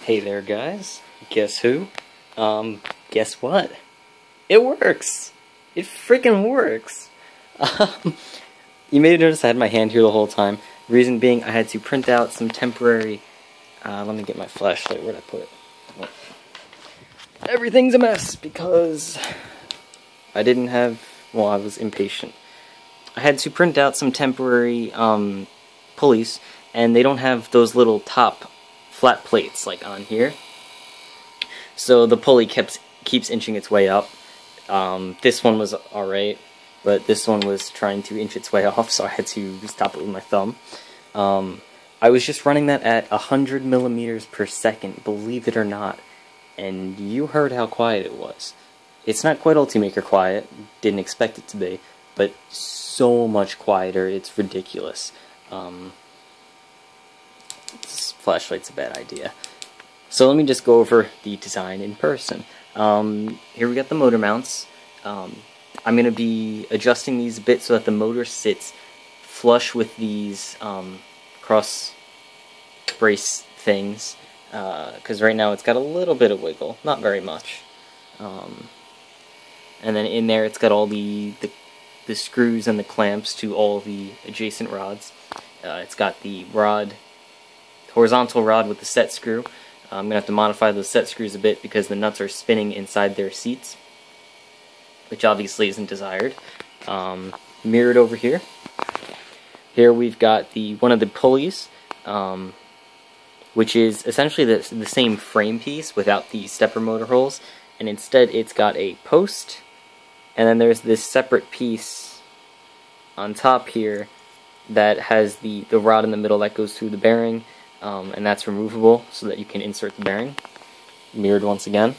Hey there, guys. Guess who? Guess what? It works! It freaking works! You may have noticed I had my hand here the whole time. Reason being, I had to print out some temporary... let me get my flashlight. Where'd I put it? Oh. Everything's a mess because I didn't have... Well, I was impatient. I had to print out some temporary pulleys, and they don't have those little top flat plates like on here. So the pulley keeps inching its way up. This one was alright, but this one was trying to inch its way off, so I had to stop it with my thumb. I was just running that at 100 millimeters per second, believe it or not, and you heard how quiet it was. It's not quite Ultimaker quiet, didn't expect it to be, but so much quieter, it's ridiculous. This flashlight's a bad idea. So let me just go over the design in person. Here we got the motor mounts. I'm going to be adjusting these a bit so that the motor sits flush with these cross brace things, because right now it's got a little bit of wiggle, not very much. And then in there it's got all the screws and the clamps to all the adjacent rods. It's got the horizontal rod with the set screw. I'm going to have to modify those set screws a bit because the nuts are spinning inside their seats, which obviously isn't desired. Mirrored over here. Here we've got one of the pulleys, which is essentially the same frame piece without the stepper motor holes, and instead it's got a post, and then there's this separate piece on top here that has the rod in the middle that goes through the bearing, and that's removable so that you can insert the bearing. Mirrored once again.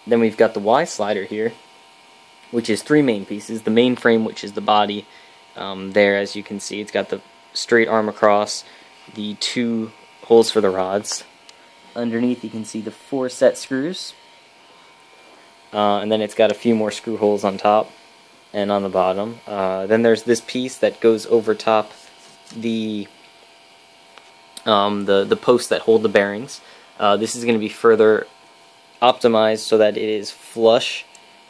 Then we've got the Y slider here, which is three main pieces. The main frame, which is the body, there as you can see, it's got the straight arm across, the two holes for the rods. Underneath you can see the 4 set screws, and then it's got a few more screw holes on top and on the bottom. Then there's this piece that goes over top the posts that hold the bearings. This is going to be further optimized so that it is flush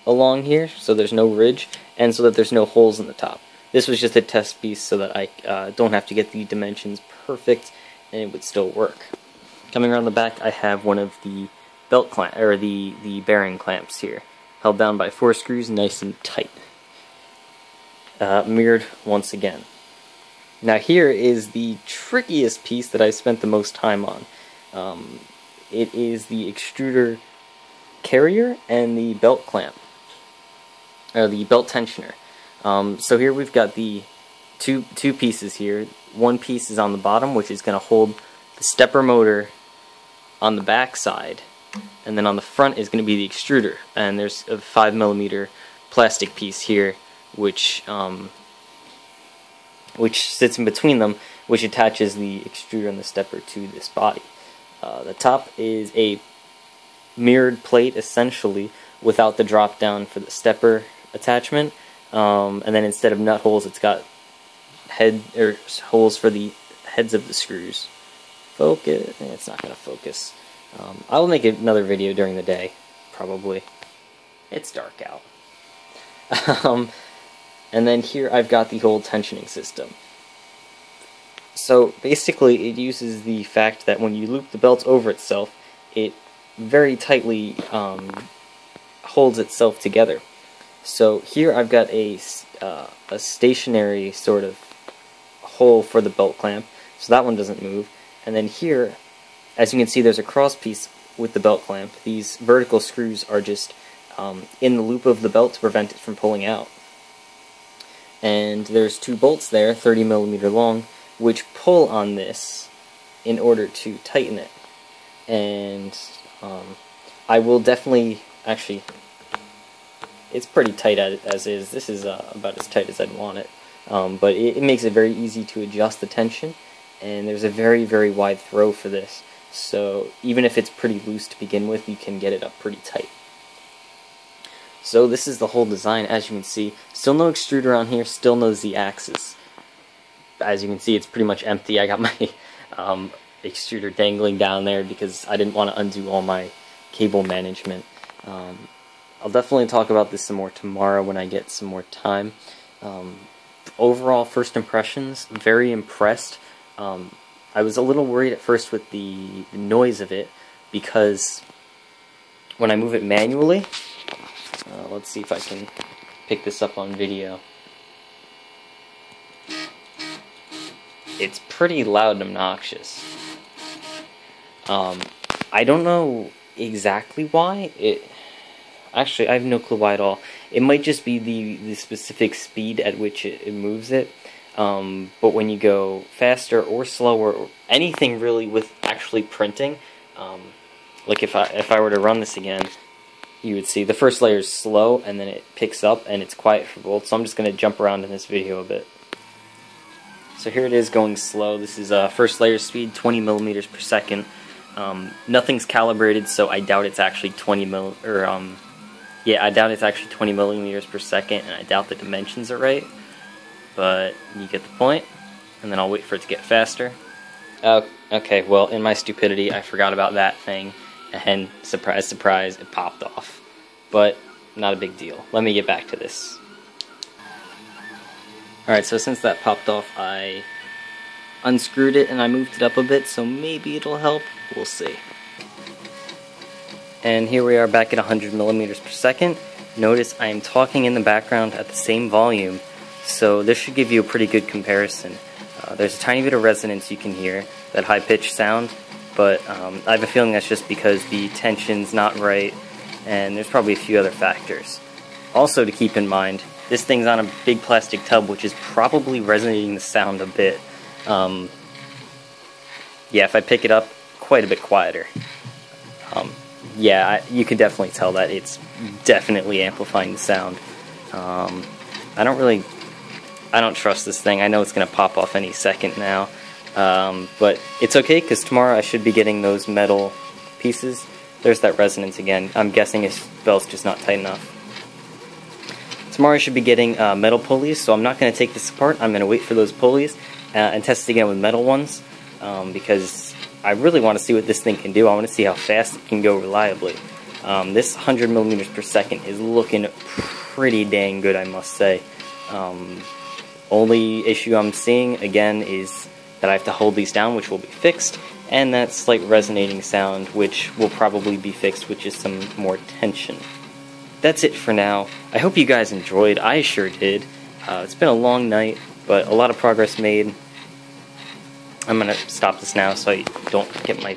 along here, so there's no ridge, and so that there's no holes in the top. This was just a test piece so that I don't have to get the dimensions perfect, and it would still work. Coming around the back, I have one of the belt clamp, or the bearing clamps here, held down by 4 screws, nice and tight. Mirrored once again. Now here is the trickiest piece that I spent the most time on. It is the extruder carrier and the belt clamp, or the belt tensioner. So here we've got the two pieces here. One piece is on the bottom, which is going to hold the stepper motor on the back side, and then on the front is going to be the extruder. And there's a 5mm plastic piece here, which sits in between them, which attaches the extruder and the stepper to this body. The top is a mirrored plate, essentially, without the drop down for the stepper attachment, and then instead of nut holes, it's got holes for the heads of the screws. Focus. It's not going to focus. I will make another video during the day, probably. It's dark out. And then here I've got the whole tensioning system. So basically it uses the fact that when you loop the belt over itself, it very tightly holds itself together. So here I've got a stationary sort of hole for the belt clamp, so that one doesn't move. And then here, as you can see, there's a cross piece with the belt clamp. These vertical screws are just in the loop of the belt to prevent it from pulling out. And there's 2 bolts there, 30mm long, which pull on this in order to tighten it. And I will definitely, actually, it's pretty tight as is. This is about as tight as I'd want it. But it makes it very easy to adjust the tension, and there's a very, very wide throw for this. So even if it's pretty loose to begin with, you can get it up pretty tight. So this is the whole design, as you can see. Still no extruder on here, still no Z-axis. As you can see, it's pretty much empty. I got my extruder dangling down there because I didn't want to undo all my cable management. I'll definitely talk about this some more tomorrow when I get some more time. Overall, first impressions, very impressed. I was a little worried at first with the noise of it, because when I move it manually, let's see if I can pick this up on video. It's pretty loud and obnoxious. I don't know exactly why. Actually, I have no clue why at all. It might just be the specific speed at which it moves it. But when you go faster or slower, or anything really with actually printing, like if I were to run this again, you would see the first layer is slow, and then it picks up, and it's quiet for both. So I'm just going to jump around in this video a bit. So here it is going slow. This is first layer speed, 20 millimeters per second. Nothing's calibrated, so I doubt it's actually 20 millimeters per second, and I doubt the dimensions are right. But you get the point, and then I'll wait for it to get faster. Okay, well, in my stupidity, I forgot about that thing, and surprise, surprise, it popped off. But not a big deal. Let me get back to this. Alright, so since that popped off, I unscrewed it and I moved it up a bit, so maybe it'll help. We'll see. And here we are back at 100 millimeters per second. Notice I am talking in the background at the same volume, so this should give you a pretty good comparison. There's a tiny bit of resonance you can hear, that high-pitched sound, but I have a feeling that's just because the tension's not right, and there's probably a few other factors. Also to keep in mind, this thing's on a big plastic tub, which is probably resonating the sound a bit. Yeah, if I pick it up, quite a bit quieter. Yeah, you can definitely tell that it's definitely amplifying the sound. I don't trust this thing. I know it's going to pop off any second now. But it's okay, because tomorrow I should be getting those metal pieces. There's that resonance again. I'm guessing his belt's just not tight enough. Tomorrow I should be getting metal pulleys, so I'm not going to take this apart. I'm going to wait for those pulleys and test it again with metal ones, because I really want to see what this thing can do. I want to see how fast it can go reliably. This 100 millimeters per second is looking pretty dang good, I must say. Only issue I'm seeing, again, is that I have to hold these down, which will be fixed, and that slight resonating sound, which will probably be fixed with just some more tension. That's it for now. I hope you guys enjoyed. I sure did. It's been a long night, but a lot of progress made. I'm going to stop this now so I don't get my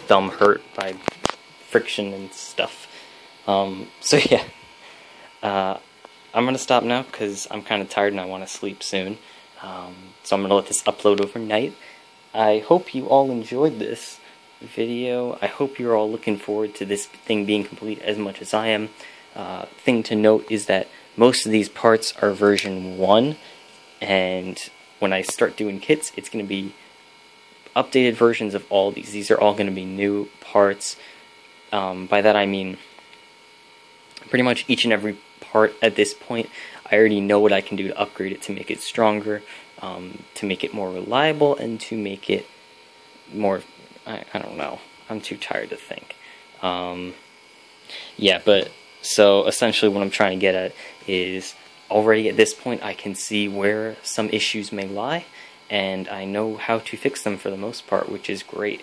thumb hurt by friction and stuff. So yeah. I'm going to stop now because I'm kind of tired and I want to sleep soon. So I'm going to let this upload overnight. I hope you all enjoyed this video. I hope you're all looking forward to this thing being complete as much as I am. Thing to note is that most of these parts are version 1, and when I start doing kits, it's going to be updated versions of all these. These are all going to be new parts. By that I mean pretty much each and every part at this point. I already know what I can do to upgrade it to make it stronger, to make it more reliable, and to make it more, I don't know, I'm too tired to think. Yeah, but so essentially what I'm trying to get at is already at this point I can see where some issues may lie, and I know how to fix them for the most part, which is great.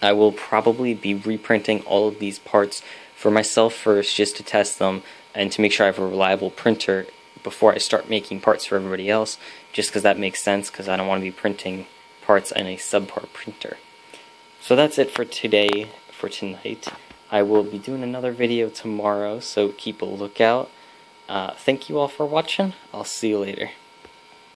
I will probably be reprinting all of these parts for myself first, just to test them and to make sure I have a reliable printer before I start making parts for everybody else, just because that makes sense, because I don't want to be printing parts in a subpar printer. So that's it for today, for tonight. I will be doing another video tomorrow, so keep a lookout. Thank you all for watching. I'll see you later.